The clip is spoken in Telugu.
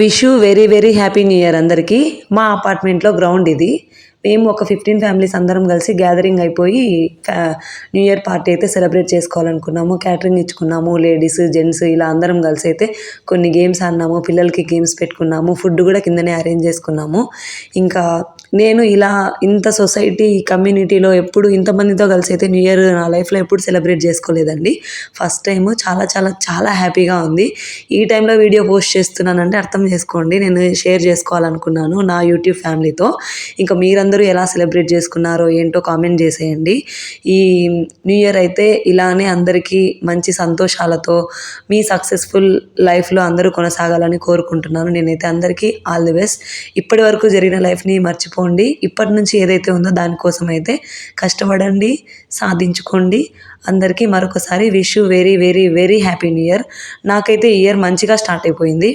Wish you very very happy new year అందరికీ. మా అపార్ట్మెంట్లో గ్రౌండ్ ఇది. మేము ఒక 15 ఫ్యామిలీస్ అందరం కలిసి గ్యాదరింగ్ అయిపోయి న్యూ ఇయర్ పార్టీ అయితే సెలబ్రేట్ చేసుకోవాలనుకున్నాము. క్యాటరింగ్ ఇచ్చుకున్నాము. లేడీస్, జెంట్స్ ఇలా అందరం కలిసి అయితే కొన్ని గేమ్స్ ఆడినాము. పిల్లలకి గేమ్స్ పెట్టుకున్నాము. ఫుడ్ కూడా కిందనే అరేంజ్ చేసుకున్నాము. ఇంకా నేను ఇలా ఇంత సొసైటీ కమ్యూనిటీలో ఎప్పుడు ఇంతమందితో కలిసి అయితే న్యూ ఇయర్ నా లైఫ్లో ఎప్పుడు సెలబ్రేట్ చేసుకోలేదండి. ఫస్ట్ టైము చాలా చాలా చాలా హ్యాపీగా ఉంది. ఈ టైంలో వీడియో పోస్ట్ చేస్తున్నానంటే అర్థం చేసుకోండి, నేను షేర్ చేసుకోవాలనుకున్నాను నా యూట్యూబ్ ఫ్యామిలీతో. ఇంకా మీరందరూ ఎలా సెలబ్రేట్ చేసుకున్నారో ఏంటో కామెంట్ చేసేయండి. ఈ న్యూ ఇయర్ అయితే ఇలానే అందరికీ మంచి సంతోషాలతో మీ సక్సెస్ఫుల్ లైఫ్లో అందరూ కొనసాగాలని కోరుకుంటున్నాను. నేనైతే అందరికీ ఆల్ ది బెస్ట్. ఇప్పటి వరకు జరిగిన లైఫ్ని మర్చిపోండి. ఇప్పటి నుంచి ఏదైతే ఉందో దానికోసం అయితే కష్టపడండి, సాధించుకోండి. అందరికీ మరొకసారి wish you very very very happy new year. నాకైతే ఈ ఇయర్ మంచిగా స్టార్ట్ అయిపోయింది.